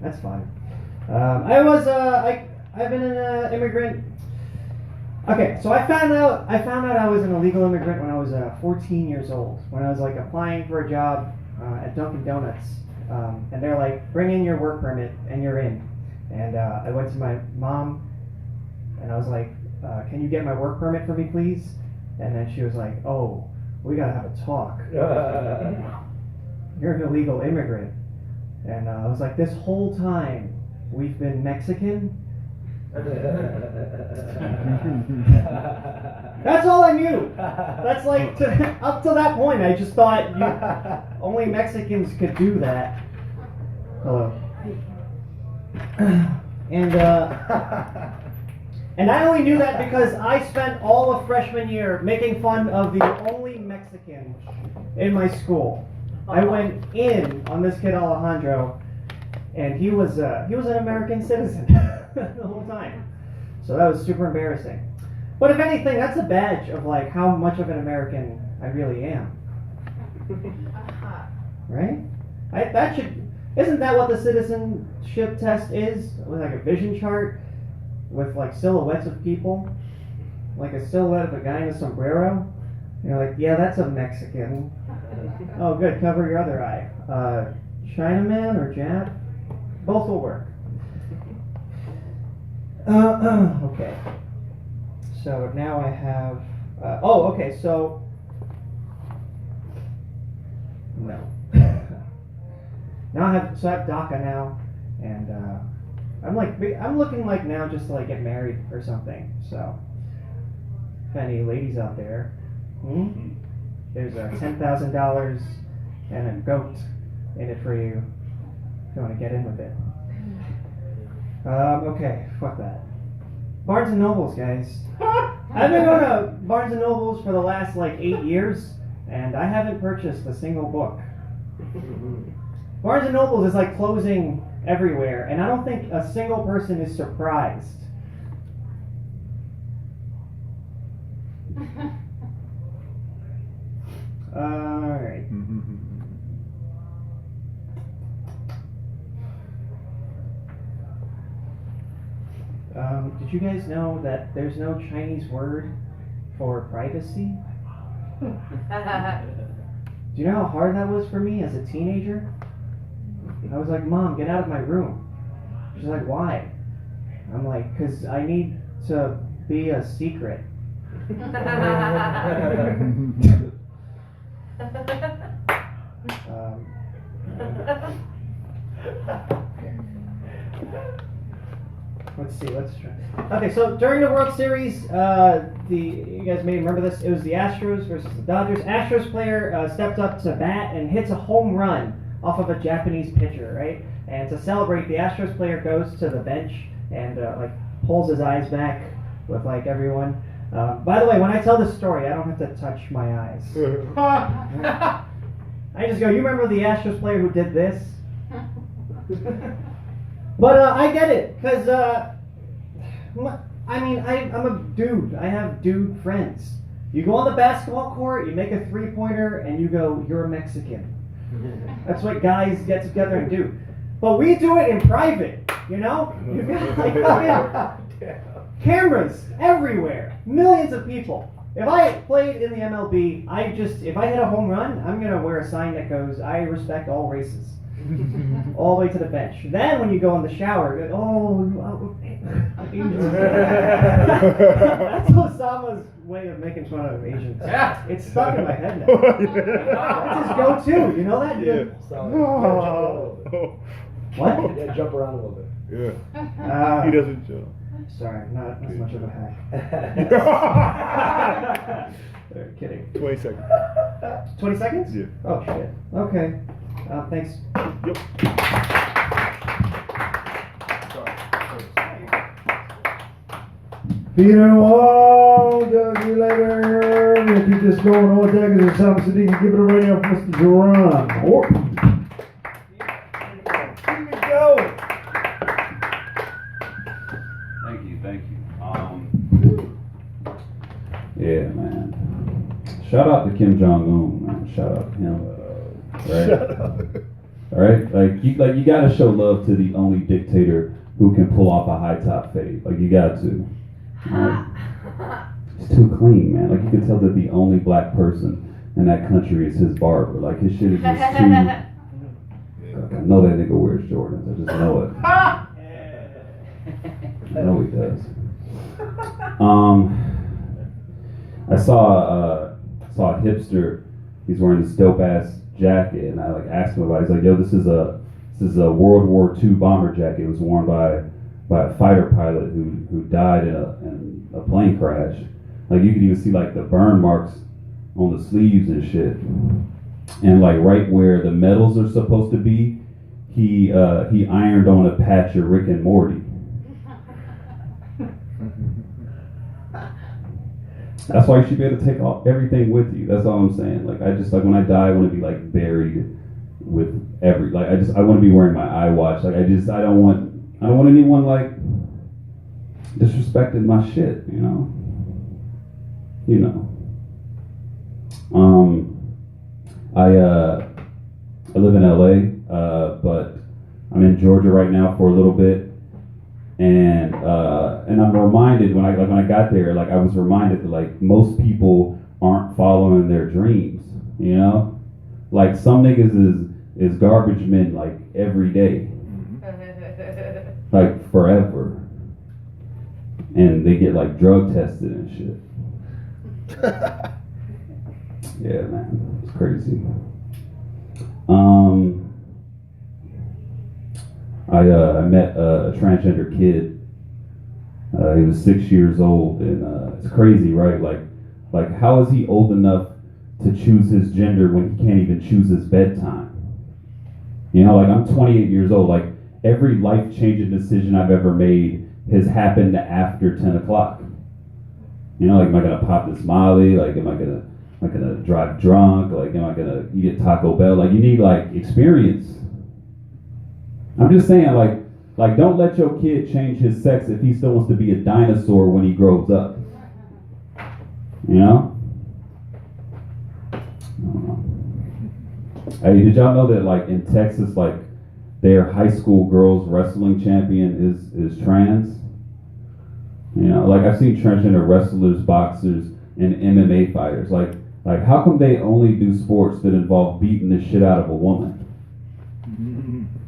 That's fine. I've been an immigrant. Okay, so I found out I was an illegal immigrant when I was 14 years old. When I was like applying for a job at Dunkin' Donuts, and they're like, bring in your work permit and you're in. And I went to my mom, and I was like, can you get my work permit for me, please? And then she was like, oh, we gotta have a talk. You're an illegal immigrant. And I was like, this whole time we've been Mexican. That's all I knew. That's like up to that point, I just thought only Mexicans could do that. Hello. And I only knew that because I spent all of freshman year making fun of the only Mexican in my school. I went in on this kid Alejandro, and he was an American citizen the whole time. So that was super embarrassing. But if anything, that's a badge of like how much of an American I really am. Right? Isn't that what the citizenship test is? With like a vision chart with like silhouettes of people, like a silhouette of a guy in a sombrero. And you're like, yeah, that's a Mexican. Oh, good. Cover your other eye. Chinaman or Jap? Both will work. Okay. So now I have. Okay. So no. Now I have DACA now, and I'm looking like now just to like get married or something. So if any ladies out there, there's $10,000 and a goat in it for you if you want to get in with it. Okay, fuck that. Barnes and Nobles, guys. I've been going to Barnes and Nobles for the last like 8 years, and I haven't purchased a single book. Barnes and Nobles is like closing everywhere, and I don't think a single person is surprised. Alright. Did you guys know that there's no Chinese word for privacy? Do you know how hard that was for me as a teenager? I was like, Mom, get out of my room. She's like, why? I'm like, because I need to be a secret. Let's see, let's try. Okay, so during the World Series, you guys may remember this, it was the Astros versus the Dodgers. Astros player stepped up to bat and hits a home run off of a Japanese pitcher, right? And to celebrate, the Astros player goes to the bench and like pulls his eyes back with like everyone. By the way, when I tell this story, I don't have to touch my eyes. I just go, you remember the Astros player who did this? But I get it, because, I'm a dude. I have dude friends. You go on the basketball court, you make a three-pointer, and you go, you're a Mexican. That's what guys get together and do. But we do it in private, you know? You've got, like, cameras everywhere. Millions of people. If I played in the MLB, if I hit a home run, I'm going to wear a sign that goes, I respect all races. All the way to the bench. Then when you go in the shower, you go, that's Osama's way of making fun of Asians. Yeah. It's stuck in my head now. That's his go-to. You know that? Yeah. What? Yeah, jump around a little bit. Yeah. He doesn't jump. Sorry, not as much of a hack. They're kidding. 20 seconds. 20 seconds? Yeah. Oh, shit. Okay. Thanks. Yep. Peter Wall, see you later. We'll keep this going all day because there's something so you can give it a radio for Mr. Jerron. Or Here we go. Thank you. Yeah, man. Shout out to Kim Jong-un, man. Shout out to him. Right? All right, like you gotta show love to the only dictator who can pull off a high top fade. Like you got to. Right? It's too clean, man. Like you can tell that the only black person in that country is his barber. Like his shit is just too. I know that nigga wears Jordans. I just know it. I know he does. I saw a hipster. He's wearing this dope ass jacket, and I like asked him about it. He's like, "Yo, this is a World War II bomber jacket. It was worn by a fighter pilot who died in a plane crash. Like you could even see like the burn marks on the sleeves and shit. And like right where the medals are supposed to be, he ironed on a patch of Rick and Morty. That's why you should be able to take off everything with you. That's all I'm saying. Like I just like when I die, I want to be like buried with I want to be wearing my iWatch. Like I don't want anyone like disrespecting my shit. You know. I live in LA, but I'm in Georgia right now for a little bit. And I'm reminded when I got there, like I was reminded that like most people aren't following their dreams, you know? Like some niggas is garbage men like every day. Like forever. And they get like drug tested and shit. Yeah, man. It's crazy. I met a transgender kid. He was 6 years old, and it's crazy, right? Like, how is he old enough to choose his gender when he can't even choose his bedtime? You know, like I'm 28 years old. Like every life-changing decision I've ever made has happened after 10 o'clock. You know, like am I gonna pop this Molly? Like am I gonna drive drunk? Like am I gonna eat at Taco Bell? Like you need like experience. I'm just saying, like don't let your kid change his sex if he still wants to be a dinosaur when he grows up. You know? I don't know. Hey, did y'all know that like in Texas, like their high school girls wrestling champion is trans? You know, like I've seen transgender wrestlers, boxers, and MMA fighters. Like how come they only do sports that involve beating the shit out of a woman?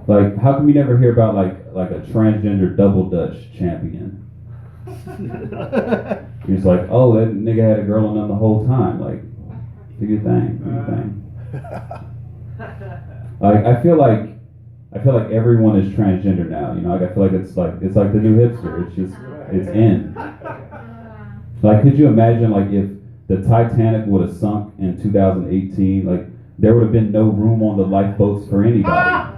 Like, how come you never hear about like a transgender double dutch champion? He's like, oh, that nigga had a girl on them the whole time. Like, do your thing, do your thing. Like, I feel like everyone is transgender now. You know, like I feel like it's like the new hipster. It's in. Like, could you imagine like if the Titanic would have sunk in 2018? Like, there would have been no room on the lifeboats for anybody.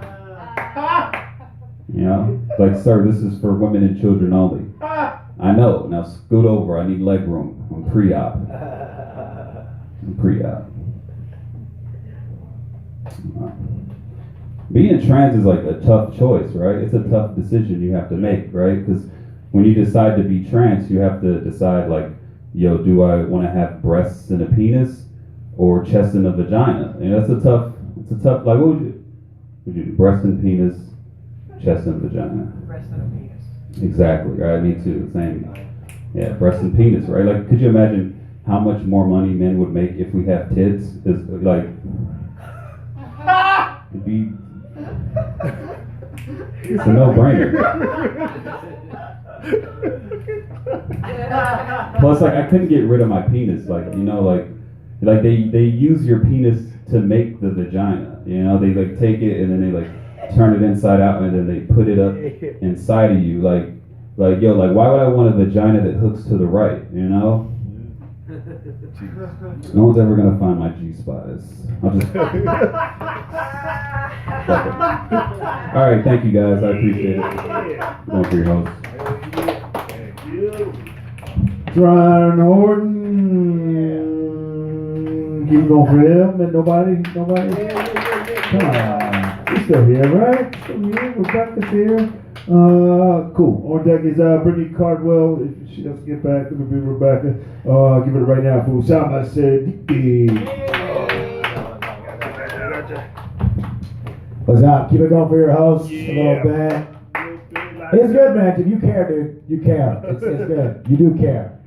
You know, like, sir, this is for women and children only. I know. Now scoot over. I need leg room. I'm pre-op. Being trans is like a tough choice, right? It's a tough decision you have to make, right? Because when you decide to be trans, you have to decide like, yo, do I want to have breasts and a penis or chest and a vagina? You know, it's a tough. Like, what would you do? Breast and penis, chest and vagina. Breast and a penis. Exactly, right? Me too. Same. Yeah, breast and penis, right? Like, could you imagine how much more money men would make if we have tits? It's like, it'd be. It's a no-brainer. Plus, like, I couldn't get rid of my penis. Like, you know, like they use your penis to make the vagina. You know, they like take it and then they like turn it inside out and then they put it up inside of you. Like yo, like why would I want a vagina that hooks to the right? You know. No one's ever gonna find my G-spot. I'll just. All right, thank you guys. I appreciate it. Going for your host. Tryon Horton. Keep going for him and nobody. Come on, he's still here, right? Still here. Rebecca's here. Cool. On deck is Brittany Cardwell. If she doesn't get back, it'll be Rebecca. Give it right now for Usama Siddiqui. What's up? Keep it going for your host Yeah. a little bit. Like It's good, man. Dude, you care, dude. You care. It's good. You do care.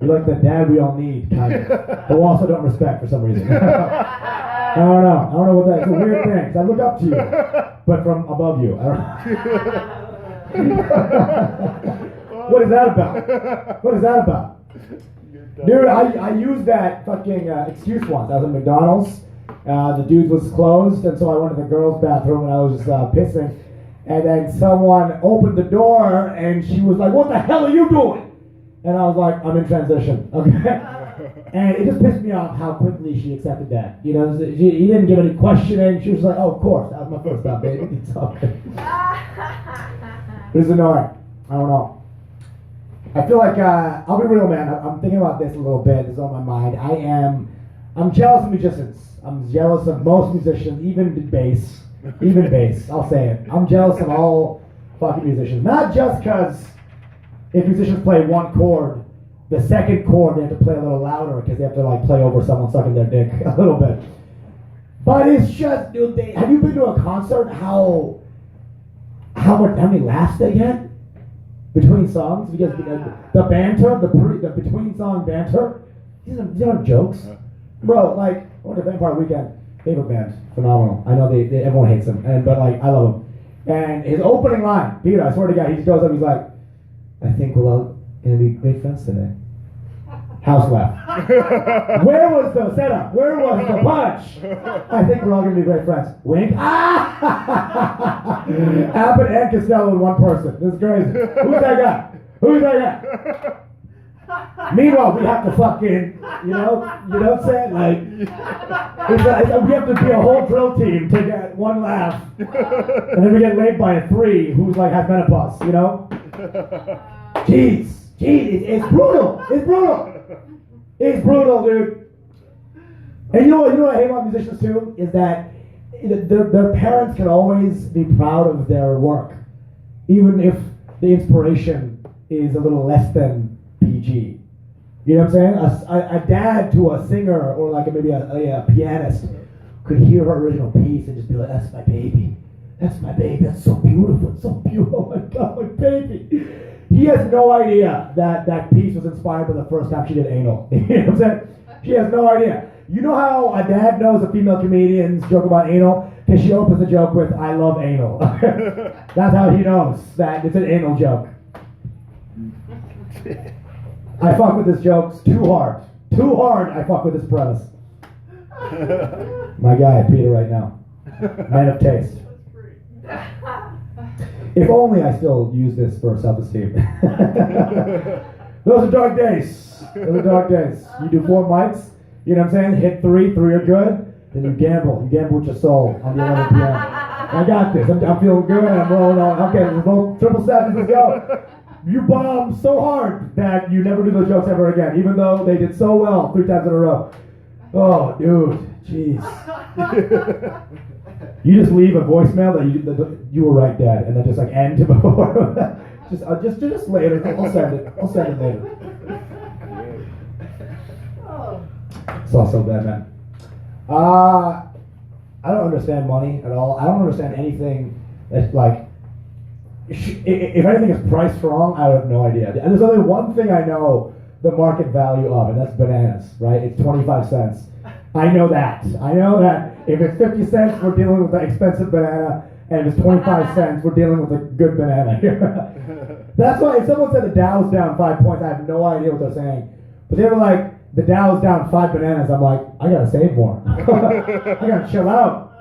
You're like the dad we all need, kind of. But we also don't respect for some reason. I don't know what that is. It's a weird thing. 'Cause I look up to you, but from above you. I don't know. What is that about? What is that about? Dude, I used that fucking excuse once. I was at McDonald's. The dude was closed, and so I went to the girls' bathroom, and I was just pissing. And then someone opened the door, and she was like, "What the hell are you doing?" And I was like, "I'm in transition." Okay. And it just pissed me off how quickly she accepted that. You know, he didn't give any questioning. She was like, "Oh, of course, that was my first time, baby." It's okay. It was annoying. I don't know. I feel like I'll be real, man. I'm thinking about this a little bit. It's on my mind. I'm jealous of musicians. I'm jealous of most musicians, even bass. Even bass. I'll say it. I'm jealous of all fucking musicians. Not just because if musicians play one chord, the second chord they have to play a little louder because they have to like play over someone sucking their dick a little bit. But it's just, dude. Have you been to a concert? How many laughs they get between songs? Because the banter, the between song banter, these are jokes, bro. Like I went to Vampire Weekend, favorite band, phenomenal. I know they everyone hates them, but like I love him. And his opening line, Peter, I swear to God, he just goes up, he's like, "I think we're all gonna be great friends today." House laugh. Where was the setup? Where was the punch? "I think we're all gonna be great friends." Wink. Ah! Abbott and Costello in one person. This is crazy. Who's that guy? Who's that guy? Meanwhile, we have to fucking, you know what I'm saying? Like, we have to be a whole drill team to get one laugh, and then we get laid by a three who's like has menopause, you know? Jeez, it's brutal. It's brutal, dude. And you know what I hate about musicians too is that their parents can always be proud of their work, even if the inspiration is a little less than PG. You know what I'm saying? A dad to a singer or like maybe a pianist could hear her original piece and just be like, "That's my baby. That's my baby. That's so beautiful. It's so beautiful. Oh my God, my baby." He has no idea that piece was inspired by the first time she did anal. You know what I'm saying? She has no idea. You know how a dad knows a female comedian's joke about anal? Because she opens the joke with, "I love anal." That's how he knows that it's an anal joke. I fuck with this joke too hard. Too hard I fuck with this premise. My guy, Peter, right now. Man of taste. If only I still use this for self-esteem. Those are dark days. Those are dark days. You do 4 mics, you know what I'm saying? Hit 3 are good. Then you gamble. You gamble with your soul on the 11 p.m. I got this. I'm feeling good. I'm rolling on. Okay, let's roll 777. Let's go. You bomb so hard that you never do those jokes ever again, even though they did so well 3 times in a row. Oh, dude. Jeez. You just leave a voicemail that you were right, Dad, and then just like end before. just later. I'll send it later. It's all so bad, man. I don't understand money at all. I don't understand anything that's like. If anything is priced wrong, I have no idea. And there's only one thing I know the market value of, and that's bananas, right? It's 25 cents. I know that. If it's 50 cents, we're dealing with an expensive banana, and if it's 25 cents, we're dealing with a good banana. That's why if someone said the Dow's down 5 points, I have no idea what they're saying. But they were like, the Dow's down 5 bananas, I'm like, I gotta save more. I gotta chill out.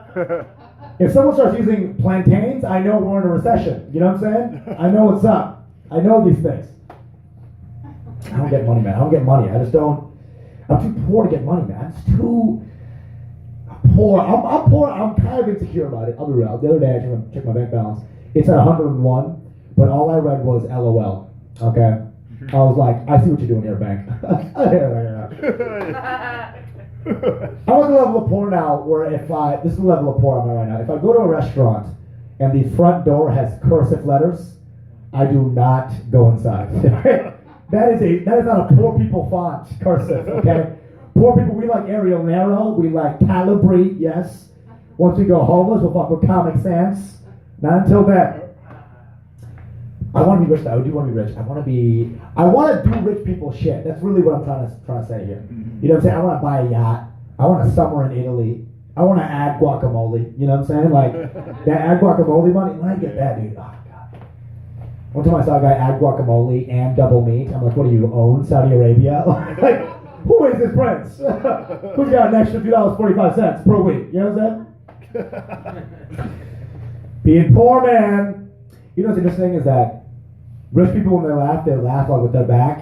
If someone starts using plantains, I know we're in a recession. You know what I'm saying? I know what's up. I know these things. I don't get money, man. I don't get money. I just don't. I'm too poor to get money, man. I'm just too poor. I'm poor. I'm kind of insecure about it. I'll be real. The other day, I checked my bank balance. It's at 101, but all I read was LOL. Okay? I was like, I see what you're doing here, bank. I'm at the level of poor now where this is the level of poor I'm at right now. If I go to a restaurant and the front door has cursive letters, I do not go inside. That is not a poor people font, cursive, okay? Poor people, we like Arial Narrow, we like Calibri, yes. Once we go homeless, we'll fuck with Comic Sans. Not until then. I want to be rich. I do want to be rich. I want to do rich people shit. That's really what I'm trying to say here. You know what I'm saying? I want to buy a yacht. I want a summer in Italy. I want to add guacamole. You know what I'm saying? Like, that add guacamole money, when I get that, dude, oh, God. One time I saw a guy add guacamole and double meat. I'm like, what do you own, Saudi Arabia? Like, who is this prince? Who's got an extra $2.45 per week? You know what I'm saying? Being poor, man. You know what's interesting is that rich people, when they laugh like with their back.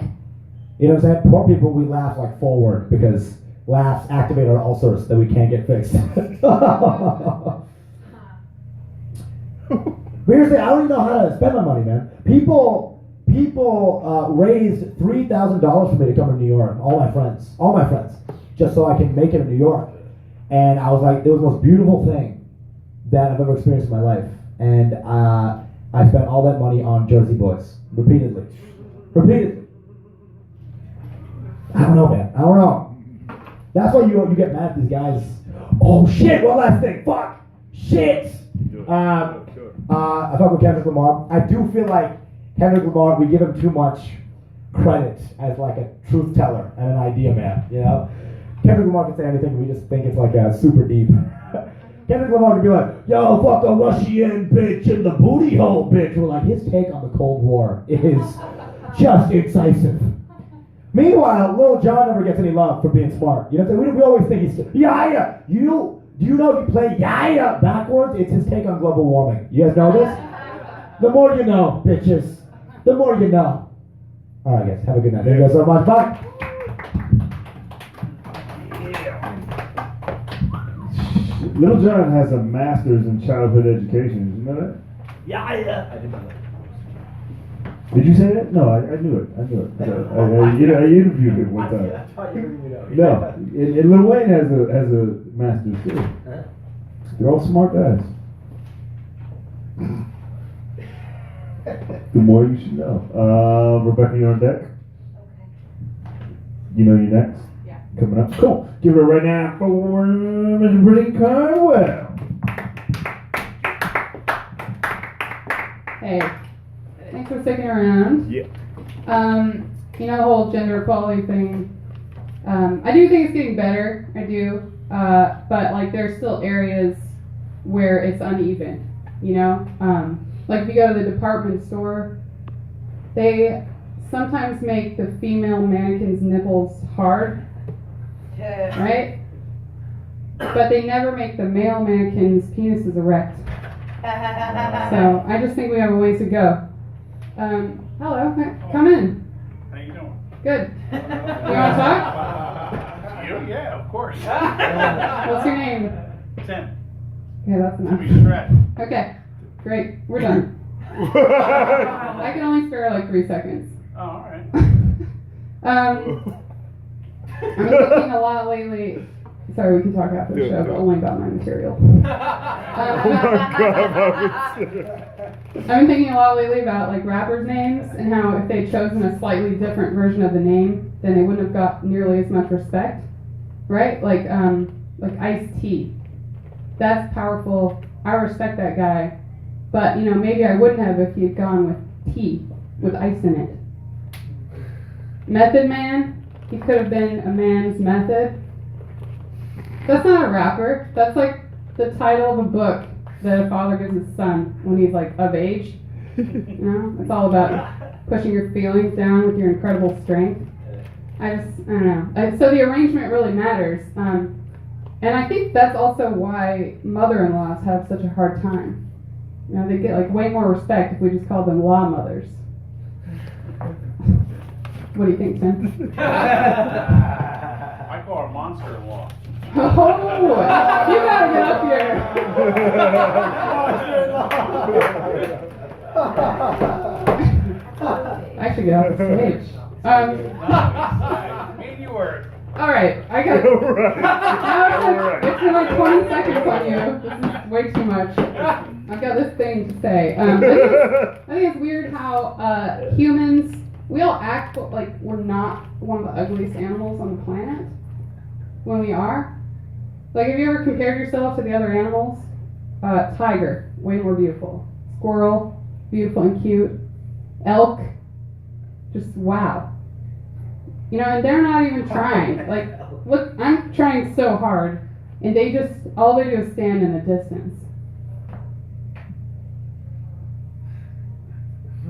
You know what I'm saying? Poor people, we laugh like forward because laughs activate our ulcers that we can't get fixed. But here's the thing, I don't even know how to spend my money, man. People raised $3,000 for me to come to New York. All my friends, just so I can make it in New York. And I was like, it was the most beautiful thing that I've ever experienced in my life. And I spent all that money on Jersey Boys repeatedly. I don't know, man. I don't know. That's why you get mad at these guys. Oh shit! One last thing. Fuck. Shit. I fuck with Kendrick Lamar. I do feel like Kendrick Lamar, we give him too much credit as like a truth teller and an idea man. You know, Kendrick Lamar can say anything. We just think it's like super deep. Kendrick Lamar can be like, "Yo, fuck a Russian bitch in the booty hole, bitch." We're like, his take on the Cold War is just incisive. Meanwhile, Lil Jon never gets any love for being smart. You know what I'm saying? We always think he's yeah. Do you know if you play yeah backwards, it's his take on global warming. You guys know this? The more you know, bitches. The more you know. All right, guys. Have a good night. Thank you guys so much. Bye. Lil Jon has a master's in childhood education. Did you know that? Yeah. I didn't know that. Did you say that? No, I knew it. I interviewed him one time. I thought you were going to No, and Lil Wayne has a master's too. Huh? They're all smart guys. The more you should know. Rebecca, you're on deck. You know you're next. Yeah. Coming up. Cool. Give it right now for Mr. Brittany Cardwell. Hey, thanks for sticking around. Yeah. You know, the whole gender equality thing, I do think it's getting better, I do, but like there's still areas where it's uneven, you know? Like if you go to the department store, they sometimes make the female mannequins' nipples hard, right? But they never make the male mannequins' penises erect. So I just think we have a ways to go. Hello, come in. How you doing? Good. You want to talk? Yeah, of course. What's your name? Tim. Okay, that's enough. Timmy Stratton. Okay, great. We're done. I can only spare like 3 seconds. Oh, all right. I'm thinking a lot lately. Sorry, we can talk after the show, but only about my material. I've been thinking a lot lately about like rappers' names and how if they'd chosen a slightly different version of the name, then they wouldn't have got nearly as much respect, right? Like Ice-T. That's powerful. I respect that guy, but you know maybe I wouldn't have if he had gone with T with ice in it. Method Man. He could have been a man's method. That's not a rapper. That's like the title of a book that a father gives his son when he's like of age. You know, it's all about pushing your feelings down with your incredible strength. I don't know. So the arrangement really matters. And I think that's also why mother-in-laws have such a hard time. You know, they get like way more respect if we just call them law mothers. What do you think, Tim? I call her monster-in-law. Oh, you gotta get up here. I should get off the stage. Me and you were. All right, I got. It's been like 20 seconds on you. This is way too much. I've got this thing to say. I think it's weird how humans, we all act like we're not one of the ugliest animals on the planet when we are. Like, have you ever compared yourself to the other animals? Tiger, way more beautiful. Squirrel, beautiful and cute. Elk, just wow. You know, and they're not even trying. Like, look, I'm trying so hard, and they just, all they do is stand in the distance.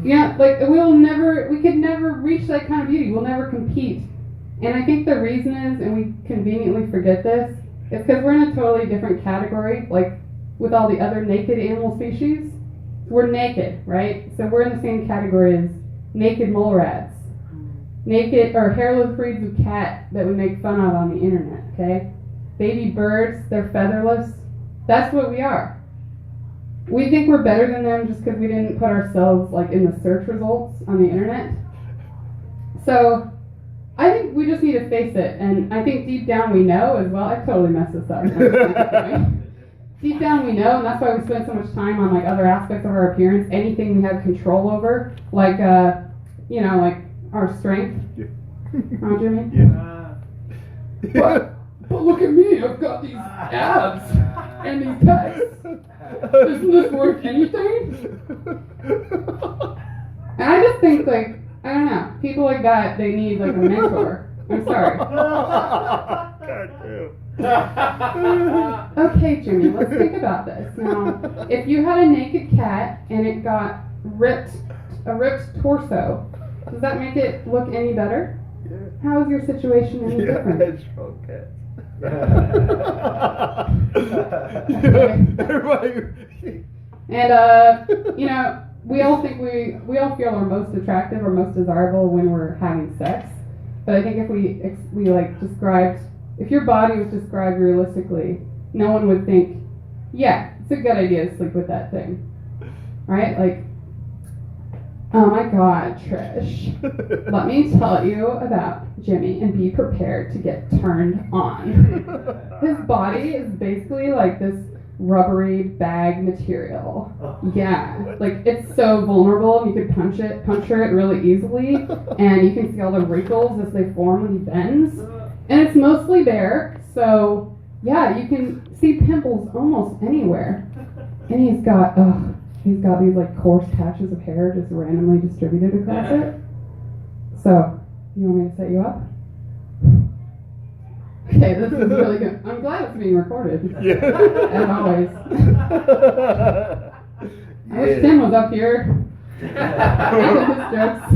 Yeah, like, we could never reach that kind of beauty. We'll never compete. And I think the reason is, and we conveniently forget this, is because we're in a totally different category, like with all the other naked animal species. We're naked, right? So we're in the same category as naked mole rats, naked or hairless breeds of cat that we make fun of on the internet, okay? Baby birds, they're featherless. That's what we are. We think we're better than them just because we didn't put ourselves like in the search results on the internet. So I think we just need to face it, and I think deep down we know as well. I totally messed this up. Deep down we know, and that's why we spend so much time on like other aspects of our appearance, anything we have control over, like you know, like our strength. Yeah. Huh, Jimmy? Yeah. But look at me, I've got these abs and these pecs. Isn't this worth anything? And I just think like, I don't know, people like that, they need like a mentor. I'm sorry. God damn. Okay, Jimmy, let's think about this. Now, if you had a naked cat and it got a ripped torso, does that make it look any better? Yeah. How is your situation any different? Strong cat. And you know, we all think we all feel our most attractive or most desirable when we're having sex. But I think if we like described, if your body was described realistically, no one would think, yeah, it's a good idea to sleep with that thing, right? Like, oh my God, Trish, let me tell you about Jimmy and be prepared to get turned on. His body is basically like this rubbery bag material. Yeah, like it's so vulnerable. You could puncture it really easily, and you can see all the wrinkles as they form when he bends. And it's mostly bare, so yeah, you can see pimples almost anywhere. And he's got these like coarse patches of hair just randomly distributed across it. So, you want me to set you up? Okay, this is really good. I'm glad it's being recorded. Yeah. As always. I wish Tim was up here. Making his jokes.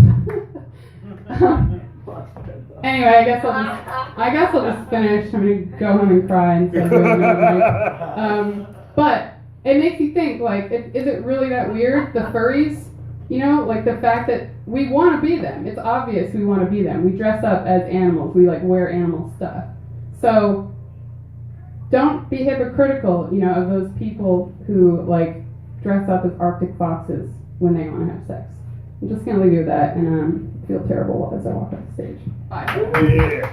Anyway, I guess I'll just finish. I'm gonna go home and cry instead of doing it. But it makes you think, like, is it really that weird? The furries, you know, like the fact that we want to be them. It's obvious we want to be them. We dress up as animals. We like wear animal stuff. So don't be hypocritical, you know, of those people who like dress up as Arctic foxes when they want to have sex. I'm just gonna leave you with that, and feel terrible as I walk off the stage. Bye. Yeah.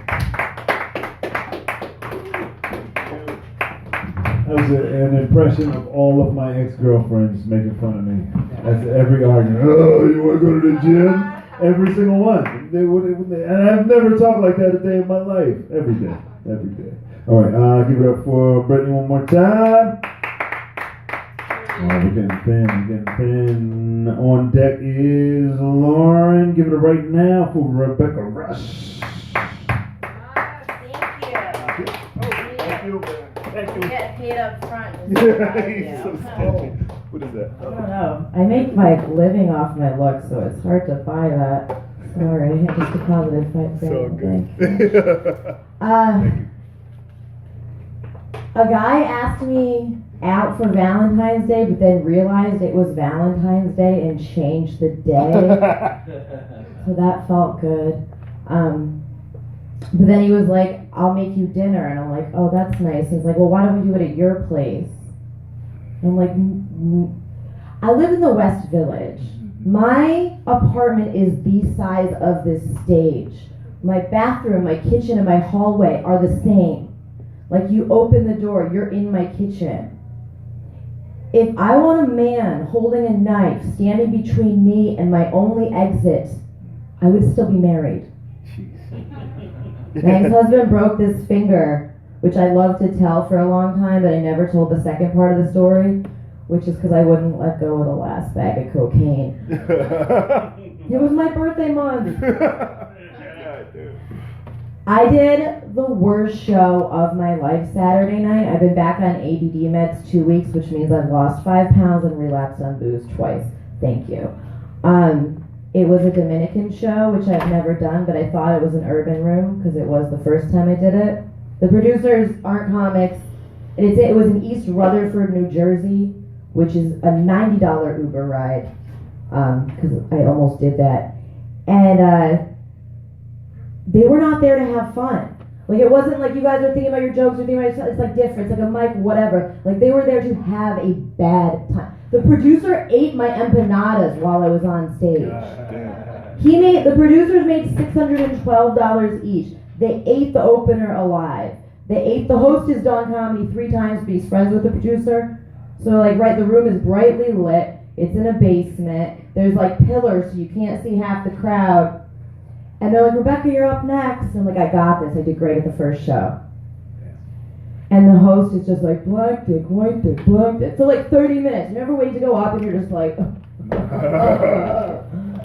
That was an impression of all of my ex-girlfriends making fun of me. That's every argument. Oh, you want to go to the gym? Every single one. They would, and I've never talked like that a day in my life. Every day. All right, give it up for Brittany one more time. Oh, we're getting thin. On deck is Lauren. Give it a right now for Rebecca Rush. Thank you, man. Thank you. Get paid up front. He's so stingy. What is that? I don't know. I make my living off my looks, so it's hard to buy that. Sorry, just a positive fight. So good. A guy asked me out for Valentine's Day, but then realized it was Valentine's Day and changed the day. So that felt good. But then he was like, I'll make you dinner. And I'm like, oh, that's nice. He's like, well, why don't we do it at your place? And I'm like, I live in the West Village. My apartment is the size of this stage. My bathroom, my kitchen, and my hallway are the same. Like, you open the door, you're in my kitchen. If I want a man holding a knife standing between me and my only exit, I would still be married. My ex-husband broke this finger which I love to tell for a long time, but I never told the second part of the story, which is because I wouldn't let go of the last bag of cocaine. It was my birthday month. I did the worst show of my life Saturday night. I've been back on ADD meds 2 weeks, which means I've lost 5 pounds and relapsed on booze twice. Thank you. It was a Dominican show, which I've never done, but I thought it was an urban room because it was the first time I did it. The producers aren't comics. It was in East Rutherford, New Jersey, which is a $90 Uber ride, because I almost did that. And they were not there to have fun. Like, it wasn't like you guys are thinking about your jokes or thinking about yourself. It's like different. It's like a mic, whatever. Like, they were there to have a bad time. The producer ate my empanadas while I was on stage. The producers made $612 each. They ate the opener alive. They ate the host has done comedy 3 times, but he's friends with the producer. So, like, right, the room is brightly lit. It's in a basement. There's, like, pillars so you can't see half the crowd. And they're like, Rebecca, you're up next. And I'm like, I got this. I did great at the first show. And the host is just like, black dick, white dick, black dick. For like 30 minutes. You never wait to go up and you're just like,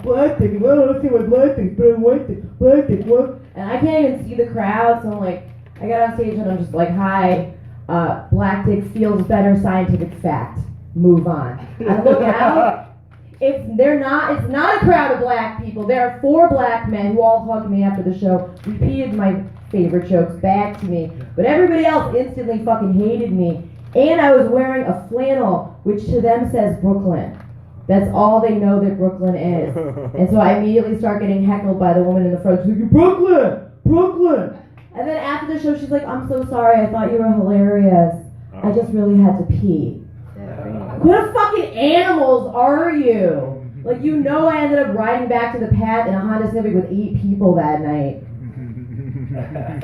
black dick, well, let's see what black dick, white dick, black dick, what? And I can't even see the crowd, so I'm like, I got on stage and I'm just like, hi, black dick feels better, scientific fact. Move on. I look out. It's not a crowd of black people. There are 4 black men who all hugged me after the show, repeated my favorite jokes back to me, but everybody else instantly fucking hated me. And I was wearing a flannel, which to them says Brooklyn. That's all they know that Brooklyn is. And so I immediately start getting heckled by the woman in the front. She's like, Brooklyn! Brooklyn! And then after the show, she's like, I'm so sorry, I thought you were hilarious. I just really had to pee. What fucking animals are you? Like, you know, I ended up riding back to the path in a Honda Civic with 8 people that night.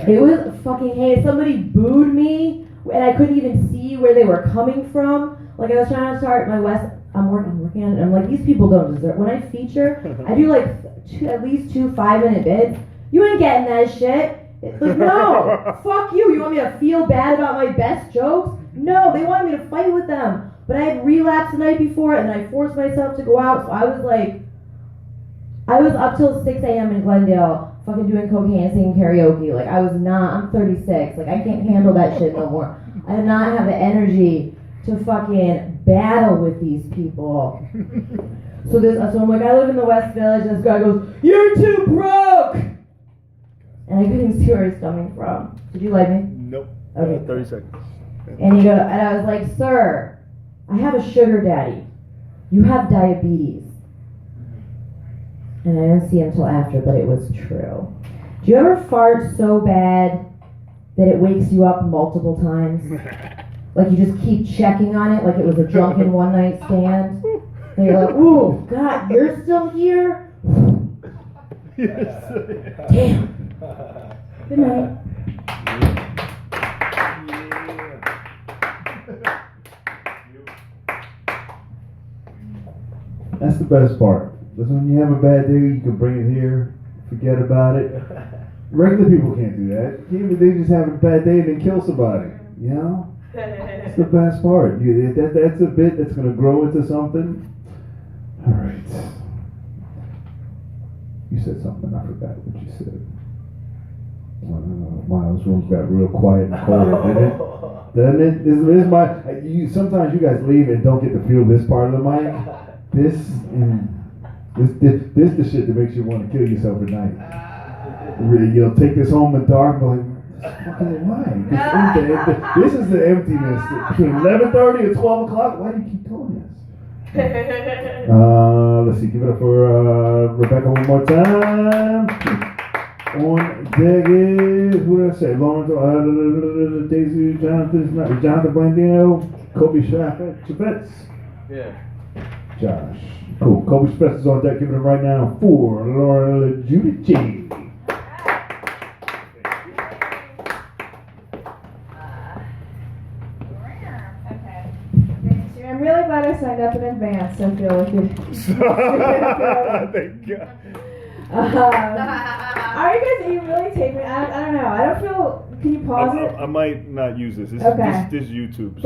It was fucking hate. Somebody booed me, and I couldn't even see where they were coming from. Like, I was trying to start my West. I'm working on it. I'm like, these people don't deserve. When I feature, I do like at least 2 5-minute bits. You ain't getting that shit. Like, no, fuck you. You want me to feel bad about my best jokes? No, they wanted me to fight with them. But I had relapsed the night before, and I forced myself to go out. So I was up till 6 a.m. in Glendale, fucking doing cocaine and singing karaoke. Like, I'm 36. Like, I can't handle that shit no more. I did not have the energy to fucking battle with these people. So I'm like, I live in the West Village, and this guy goes, you're too broke! And I couldn't see where he's coming from. Did you like me? Nope. Okay. 30 seconds. And I was like, sir, I have a sugar daddy. You have diabetes. And I didn't see him till after, but it was true. Do you ever fart so bad that it wakes you up multiple times? Like, you just keep checking on it like it was a drunken one-night stand? And you're like, ooh, God, you're still here? Damn. Good night. That's the best part. Because when you have a bad day, you can bring it here, forget about it. Regular people can't do that. They just have a bad day and then kill somebody. You know? It's the best part. That's a bit that's going to grow into something. All right. You said something, I forgot what you said. Wow, this room's got real quiet and cold, didn't it? Doesn't it? This is sometimes you guys leave and don't get to feel this part of the mic. This the shit that makes you want to kill yourself at night. Really, you'll take this home in the dark, but like, fucking why? This is the emptiness between 11:30 and 12 o'clock. Why do you keep doing this? Let's see, give it up for Rebecca one more time. On deck is, who did I say? Lawrence, Daisy, Jonathan Blandino, Kobe Chavetz. Yeah. Josh. Cool. Kobe Chavetz is on deck. Give it up right now for Laura Judith G. I'm really glad I signed up in advance. I feel like it. Thank God. Are you guys even really taking me? I don't know. I don't feel can you pause it? I might not use this. Okay. This is YouTube.